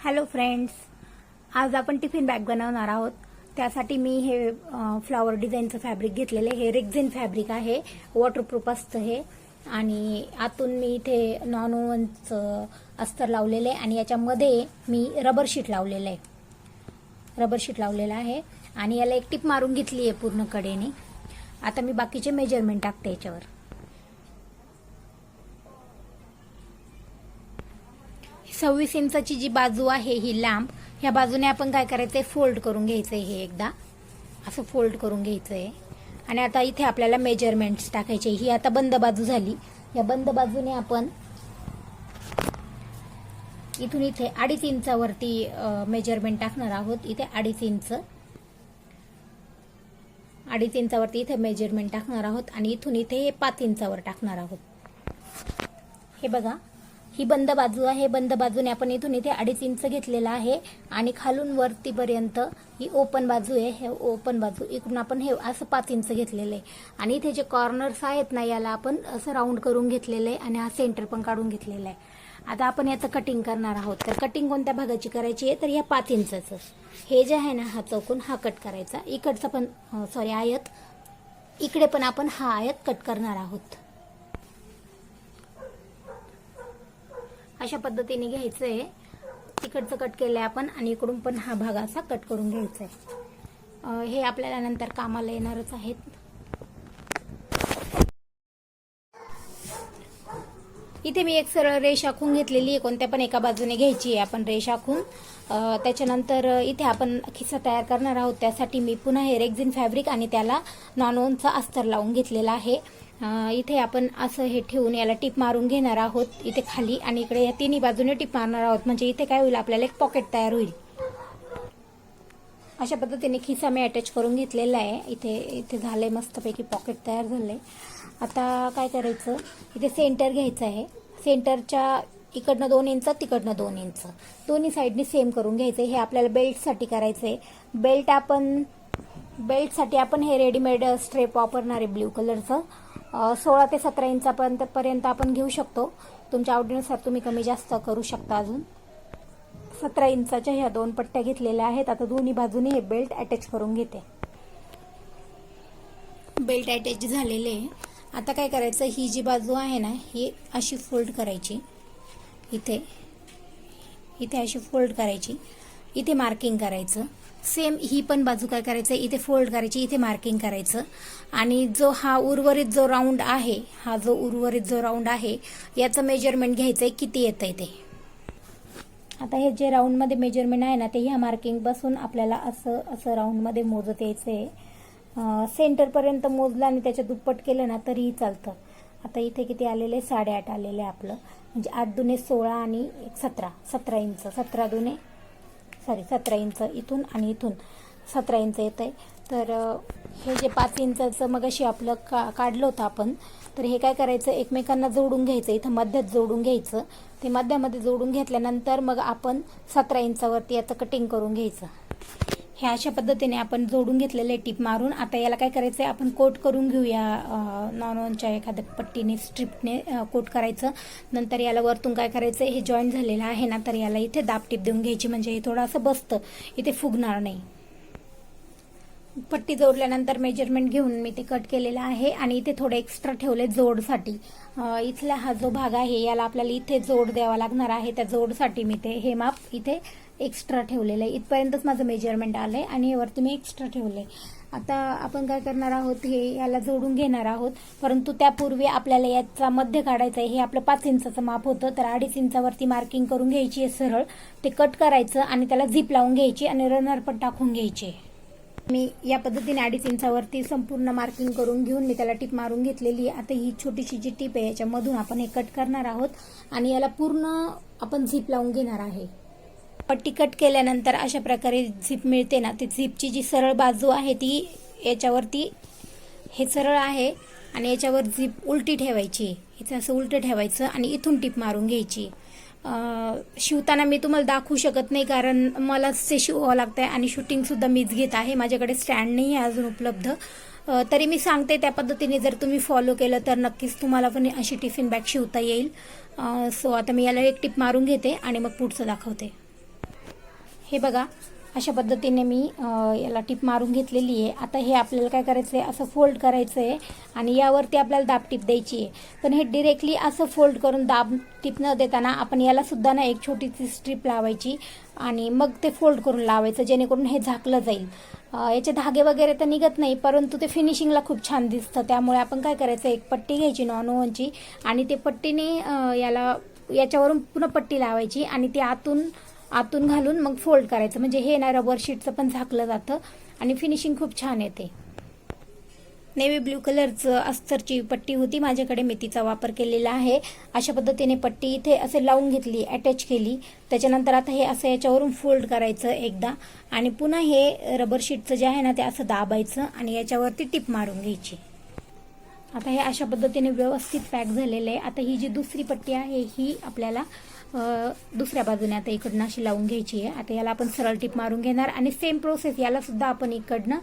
Hello friends, आज आपण tiffin bag बनवणार आहोत. त्यासाठी मी हे फ्लावर डिझाईनचं फॅब्रिक घेतलेलं आहे. हे रेक्झिन फॅब्रिक आहे, वॉटरप्रूफ असतं हे. आणि आतून मी इथे नॉन ओव्हनचं अस्तर लावलेलं आहे आणि याच्यामध्ये मी रबर शीट लावलेलं आहे आणि याला एक टिप मारून घेतली आहे पूर्ण कडेने. आता मी बाकीचे मेजरमेंट टाकते याच्यावर. 26 इंचाची जी बाजू आहे ही लांब, ह्या बाजूने आपण काय करायचंय, फोल्ड करून घ्यायचंय. हे एकदा असं फोल्ड करून घ्यायचंय आणि आता इथे आपल्याला मेजरमेंट्स टाकायचे. ही आता बंद बाजू झाली. या बंद बाजूने आपण इथून इथे 2.5 इंचावरती मेजरमेंट टाकणार आहोत. इथे 2.5 इंचावरती इथे मेजरमेंट टाकणार आहोत आणि इथून इथे 5 इंचावर टाकणार आहोत. हे बघा, ही बंद बाजू आहे. बंद बाजूने आपण इथून इथे 2.5 इंच घेतलेला आहे आणि खालून वरतीपर्यंत ही ओपन बाजू आहे. हे ओपन बाजू इकडून आपण हे असं 5 इंच घेतलेलं आहे आणि इथे जे कॉर्नर्स आहेत ना, याला आपण असं राऊंड करून घेतलेलं आहे आणि हा सेंटर पण काढून घेतलेला आहे. आता आपण याचं कटिंग करणार आहोत. तर कटिंग कोणत्या भागाची करायची आहे, तर या 5 इंचाचं हे जे आहे ना, हा चौकोन हा कट करायचा. इकडचा पण आयत, इकडे पण आपण हा आयत कट करणार आहोत. अशा पद्धतीने घ्यायचंय. तिकडचं कट केलंय आपण आणि इकडून पण हा भाग असा कट करून घ्यायचा आहे. हे आपल्याला नंतर कामाला येणारच आहेत. इथे मी एक सरळ रेष आखून घेतलेली आहे. कोणत्या पण एका बाजूने घ्यायची आहे आपण रेष आखून. त्याच्यानंतर इथे आपण खिसा तयार करणार आहोत. त्यासाठी मी पुन्हा हे रेक्झिन फॅब्रिक आणि त्याला नॉन ओव्हनचा अस्तर लावून घेतलेला आहे. इथे आपण असं हे ठेवून याला टिप मारून घेणार आहोत इथे खाली आणि इकडे या तिन्ही बाजूने टिप मारणार आहोत. म्हणजे इथे काय होईल, आपल्याला एक पॉकेट तयार होईल. अशा पद्धतीने खिसा मी अटॅच करून घेतलेला आहे. इथे झालंय, मस्तपैकी पॉकेट तयार झालंय. आता काय करायचं, इथे सेंटर घ्यायचं आहे. सेंटरच्या इकडनं 2 इंच, तिकडनं 2 इंच, दोन्ही साईडनी सेम करून घ्यायचं. हे आपल्याला बेल्टसाठी करायचंय. बेल्टसाठी आपण हे रेडीमेड स्ट्रेप वापरणार आहे ब्ल्यू कलरचं. 16 ते 17 इंचापर्यंत आपण घेऊ शकतो. तुमच्या आवडीनुसार तुम्ही कमी जास्त करू शकता. अजून 17 इंचाच्या ह्या 2 पट्ट्या घेतलेल्या आहेत. आता दोन्ही बाजूने हे बेल्ट अटॅच करून घेते. बेल्ट अटॅच झालेले आहे. आता काय करायचं, ही जी बाजू आहे ना, ही अशी फोल्ड करायची. इथे अशी फोल्ड करायची. इथे मार्किंग करायचं. सेम ही पण बाजू काय करायचं, इथे फोल्ड करायची, इथे मार्किंग करायचं. आणि हा उर्वरित जो राऊंड आहे, याचं मेजरमेंट घ्यायचंय, किती येतंय ते. आता हे जे राऊंड मध्ये मेजरमेंट आहे ना, ते ह्या मार्किंग पासून आपल्याला असं राऊंड मध्ये मोजत यायचंय. सेंटर पर्यंत मोजलं आणि त्याच्या दुप्पट केलं ना तरीही चालतं. आता इथे किती आलेले, 8.5 आलेले आपलं. म्हणजे 8 दुने 16 आणि 17 इंच. 17 इंच इथून आणि इथून 17 इंच येतंय. तर हे जे 5 इंचाचं मगाशी आपलं काढलं होतं आपण, तर हे काय करायचं, एकमेकांना जोडून घ्यायचं. इथं मध्यात जोडून घ्यायचं. ते मध्यामध्ये जोडून घेतल्यानंतर मग आपण 17 इंचावरती याचं कटिंग करून घ्यायचं. हे अशा पद्धतीने आपण जोडून घेतलेले टिप मारून. आता याला काय करायचंय, आपण कोट करून घेऊया. नॉन ओव्हनच्या एखाद्या पट्टीने, स्ट्रिपने कोट करायचं. नंतर याला वरतून काय करायचं, हे जॉईंट झालेलं आहे ना, तर याला इथे दाब टिप देऊन घ्यायची. म्हणजे हे थोडं असं बसतं, इथे फुगणार नाही. पट्टी जोडल्यानंतर मेजरमेंट घेऊन मी ते कट केलेलं आहे आणि इथे थोडे एक्स्ट्रा ठेवले जोडसाठी. इथला हा जो भाग आहे, याला आपल्याला इथे जोड द्यावा लागणार आहे. त्या जोडसाठी मी हे माप इथे एक्स्ट्रा ठेवलेलं आहे. इथपर्यंतच माझं मेजरमेंट आलंय आणि हे वरती मी एक्स्ट्रा ठेवलंय. आता आपण काय करणार आहोत, याला जोडून घेणार आहोत. परंतु त्यापूर्वी आपल्याला याचा मध्य काढायचा आहे. हे आपलं 5 इंचाचं माप होतं, तर 2.5 इंचावरती मार्किंग करून घ्यायची आहे सरळ. ते कट करायचं आणि त्याला झिप लावून घ्यायची आणि रनर पण टाकून घ्यायचे. मी या पद्धतीने 2.5 इंचावरती संपूर्ण मार्किंग करून घेऊन मी त्याला टिप मारून घेतलेली आहे. आता ही छोटीशी जी टिप आहे, याच्यामधून आपण हे कट करणार आहोत आणि याला पूर्ण आपण झिप लावून घेणार आहे. पट्टी कट केल्यानंतर अशा प्रकारे झिप मिळते ना, ती झिपची जी सरळ बाजू आहे ती याच्यावरती, हे सरळ आहे आणि याच्यावर झिप उलटी ठेवायची. इथे असं उलटं ठेवायचं आणि इथून टिप मारून घ्यायची. शिवताना मी तुम्हाला दाखवू शकत नाही, कारण मलाच ते शिवावं लागतंय आणि शूटिंग सुद्धा मीच घेत आहे. माझ्याकडे स्टँड नाही आहे अजून उपलब्ध. तरी मी सांगते त्या पद्धतीने जर तुम्ही फॉलो केलं तर नक्कीच तुम्हाला पण अशी टिफिन बॅग शिवता येईल. सो आता मी याला एक टिप मारून घेते आणि मग पुढचं दाखवते. हे बघा, अशा पद्धतीने मी याला टिप मारून घेतलेली आहे. आता हे आपल्याला काय करायचं आहे, असं फोल्ड करायचं आहे आणि यावरती आपल्याला दाब टिप द्यायची आहे. पण हे डिरेक्टली असं फोल्ड करून दाब टिप न देताना आपण याला सुद्धा ना एक छोटीशी स्ट्रीप लावायची आणि मग ते फोल्ड करून लावायचं, जेणेकरून हे झाकलं जाईल. याचे धागे वगैरे तर निघत नाही, परंतु ते फिनिशिंगला खूप छान दिसतं. त्यामुळे आपण काय करायचं, एक पट्टी घ्यायची नॉन ओव्हनची आणि ते पट्टीने याच्यावरून पुन्हा पट्टी लावायची आणि ती आतून घालून मग फोल्ड करायचं. म्हणजे हे ना रबर शीटचं पण झाकलं जातं आणि फिनिशिंग खूप छान येते. नेव्ही ब्ल्यू कलरचं अस्तरची पट्टी होती माझ्याकडे, मी तिचा वापर केलेला आहे. अशा पद्धतीने पट्टी इथे असे लावून घेतली, अटॅच केली. त्याच्यानंतर आता हे असं याच्यावरून फोल्ड करायचं एकदा आणि पुन्हा हे रबर शीटचं जे आहे ना ते असं दाबायचं आणि याच्यावरती टिप मारून घ्यायची. आता हे अशा पद्धतीने व्यवस्थित पॅक झालेलं आहे. आता ही जी दुसरी पट्टी आहे ही आपल्याला दुसऱ्या बाजूने आता इकडनं अशी लावून घ्यायची आहे. आता याला आपण सरळ टिप मारून घेणार आणि सेम प्रोसेस याला सुद्धा आपण इकडनं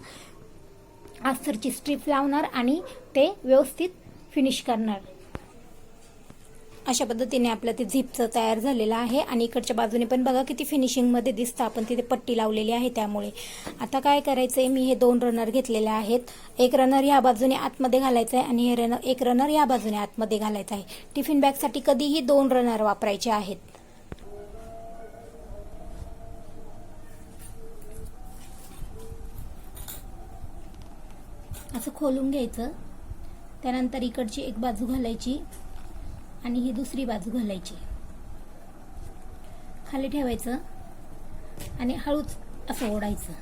अस्तरची स्ट्रीप लावणार आणि ते व्यवस्थित फिनिश करणार. अशा पद्धतीने आपलं ते झिपचं तयार झालेलं आहे आणि इकडच्या बाजूने पण बघा किती फिनिशिंगमध्ये दिसतं, आपण तिथे पट्टी लावलेली आहे त्यामुळे. आता काय करायचंय, मी हे 2 रनर घेतलेले आहेत. एक रनर ह्या बाजूने आतमध्ये घालायचं आहे आणि एक रनर या बाजूने आतमध्ये घालायचं आहे. टिफिन बॅगसाठी कधीही 2 रनर वापरायचे आहेत. असं खोलून घ्यायचं, त्यानंतर इकडची एक बाजू घालायची आणि ही दुसरी बाजू घालायची, खाली ठेवायचं आणि हळूच असं ओढायचं.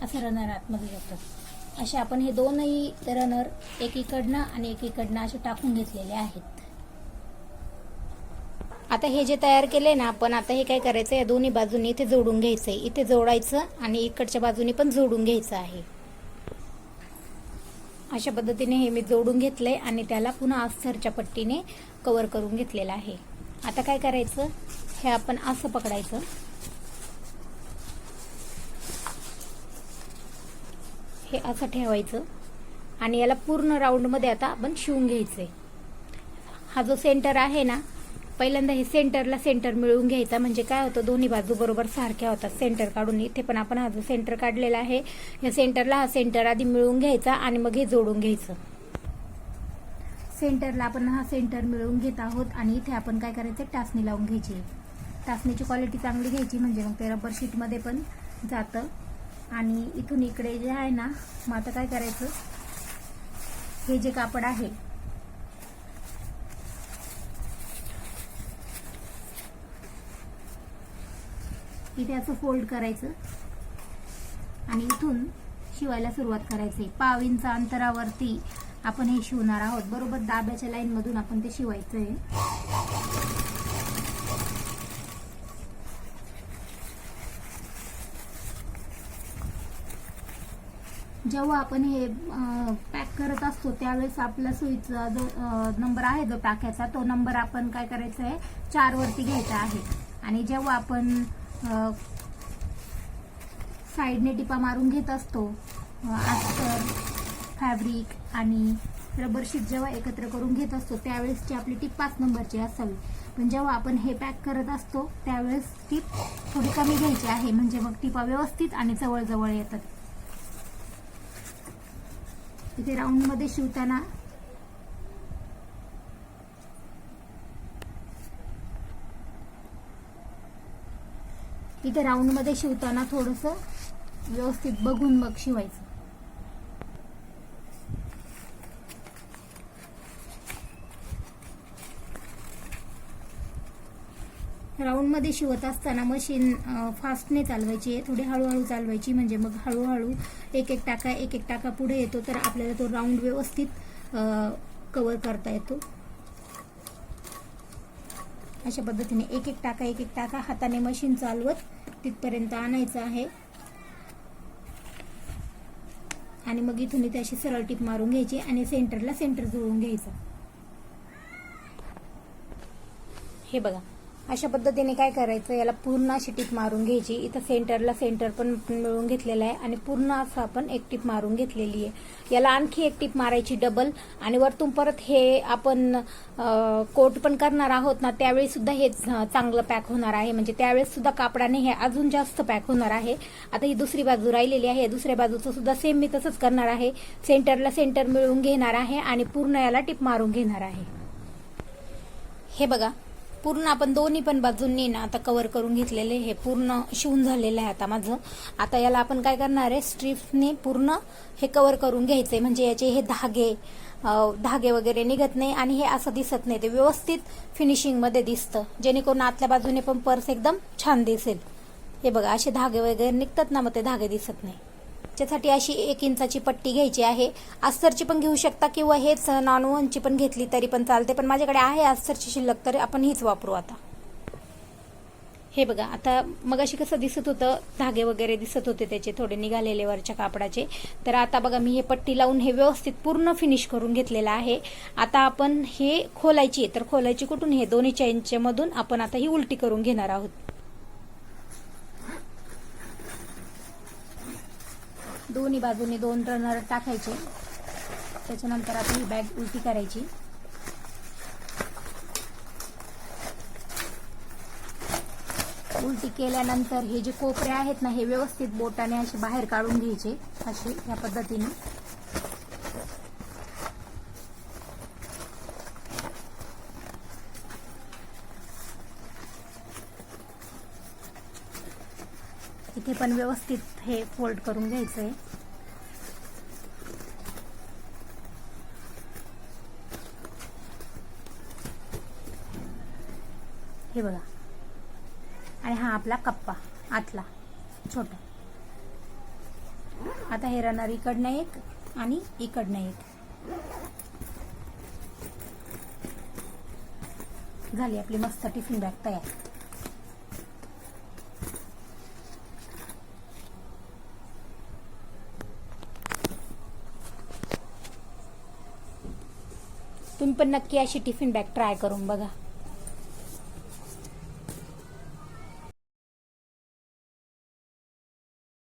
असं रनर आतमध्ये जातं. असे आपण हे दोनही रनर एकीकडनं आणि एकीकडनं असे टाकून घेतलेले आहेत. आता हे जे तयार केले ना आपण, आता हे काय करायचं, या दोन्ही बाजूनी इथे जोडून घ्यायचंय. इथे जोडायचं आणि इकडच्या बाजूनी पण जोडून घ्यायचं आहे. अशा पद्धतीने हे मी जोडून घेतलंय आणि त्याला पुन्हा अस्तरच्या पट्टीने कव्हर करून घेतलेलं आहे. आता काय करायचं, हे आपण असं पकडायचं, हे असं ठेवायचं आणि याला पूर्ण राऊंड मध्ये आता आपण शिवून घ्यायचंय. हा जो सेंटर आहे ना, पहिल्यांदा हे सेंटरला सेंटर मिळवून घ्यायचा. म्हणजे काय होतं, दोन्ही बाजू बरोबर सारख्या होतात. सेंटर काढून इथे पण आपण हा जो सेंटर काढलेला आहे, या सेंटरला हा सेंटर आधी मिळवून घ्यायचा आणि मग हे जोडून घ्यायचं. सेंटरला आपण हा सेंटर मिळवून घेत आहोत आणि इथे आपण काय करायचं, टाचणी लावून घ्यायची. टाचणीची क्वालिटी चांगली घ्यायची, म्हणजे मग ते रबर शीट मध्ये पण जातं. आणि इथून इकडे जे आहे ना, मग आता काय करायचं, हे जे कापड आहे इथे असं फोल्ड करायचं आणि इथून शिवायला सुरुवात करायची. 1/2 इंच अंतरावरती आपण हे शिवणार आहोत. बरोबर दाब्याच्या लाईन मधून आपण ते शिवायचं आहे. जेव्हा आपण हे पॅक करत असतो त्यावेळेस आपला सुईचा जो नंबर आहे, जो टाक्याचा, तो नंबर आपण काय करायचा आहे, 4 वरती घ्यायचा आहे. आणि जेव्हा आपण साईडने टिपा मारून घेत असतो, अस्तर, फॅब्रिक आणि रबर शीट जेव्हा एकत्र करून घेत असतो त्यावेळेसची आपली टीप 5 नंबरची असावी. पण जेव्हा आपण हे पॅक करत असतो त्यावेळेस टीप थोडी कमी घ्यायची आहे, म्हणजे मग टिपा व्यवस्थित आणि जवळ येतात. इथे राऊंड मध्ये शिवताना थोडंसं व्यवस्थित बघून मग शिवायचं. राऊंड मध्ये शिवत असताना मशीन फास्टने चालवायची, थोडी हळूहळू चालवायची, म्हणजे मग हळूहळू एक एक टाका पुढे येतो, तर आपल्याला तो राऊंड व्यवस्थित कव्हर करता येतो. अशा पद्धतीने एक एक टाका हाताने मशीन चालवत तिथपर्यंत आणायचं आहे आणि मग इथून इथे अशी सरळ टीप मारून घ्यायची आणि सेंटरला सेंटर जुळवून घ्यायचं. हे बघा, अशा पद्धतीने काय करायचं, याला पूर्ण अशी टिप मारून घ्यायची. इथं सेंटरला सेंटर पण मिळून घेतलेलं आहे आणि पूर्ण असं आपण एक टिप मारून घेतलेली आहे. याला आणखी एक टिप मारायची डबल आणि वरतून परत हे आपण कोट पण करणार आहोत ना, त्यावेळी सुद्धा हे चांगलं पॅक होणार आहे. म्हणजे त्यावेळेस सुद्धा कापडाने हे अजून जास्त पॅक होणार आहे. आता ही दुसरी बाजू राहिलेली आहे, दुसऱ्या बाजूचं सुद्धा सेम मी तसंच करणार आहे. सेंटरला सेंटर मिळवून घेणार आहे आणि पूर्ण याला टिप मारून घेणार आहे. हे बघा, पूर्ण आपण दोन्ही पण बाजूंनी ना आता कव्हर करून घेतलेले, हे पूर्ण शिवून झालेलं आहे आता माझं. आता याला आपण काय करणार आहे, स्ट्रिप्सने पूर्ण हे कव्हर करून घ्यायचंय. म्हणजे याचे हे धागे वगैरे निघत नाही आणि हे असं दिसत नाही, ते व्यवस्थित फिनिशिंग मध्ये दिसतं, जेणेकरून आतल्या बाजूने पण पर्स एकदम छान दिसेल. हे बघा, असे धागे वगैरे निघतात ना, मग ते धागे दिसत नाही. त्याच्यासाठी अशी 1 इंचाची पट्टी घ्यायची आहे. अस्तरची पण घेऊ शकता किंवा हेच नॉन-वनची पण घेतली तरी पण चालते, पण माझ्याकडे आहे अस्तरची शिल्लक, तर आपण हीच वापरू आता. हे बघा, आता मगाशी कसं दिसत होतं, धागे वगैरे दिसत होते त्याचे थोडे निघालेले वरच्या कापडाचे, तर आता बघा मी हे पट्टी लावून हे व्यवस्थित पूर्ण फिनिश करून घेतलेलं आहे. आता आपण हे खोलायची, तर खोलायची कुठून, हे 2 इंच मधून आपण आता ही उलटी करून घेणार आहोत. दोन्ही बाजूने 2 रनर टाकायचे. त्याच्यानंतर आपण ही बॅग उलटी करायची. उलटी केल्यानंतर हे जे कोपरे आहेत ना, हे व्यवस्थित बोटाने असे बाहेर काढून घ्यायचे, असे या पद्धतीने. इथे पण व्यवस्थित हे फोल्ड करून घ्यायचंय. हे बघा, आणि हा आपला कप्पा आतला छोटा. आता हे रनर इकडनं एक आणि इकडनं एक. झाली आपली मस्त टिफिन बॅग तयार. तुम्ही पण नक्की अशी टिफिन बॅग ट्राय करून बघा.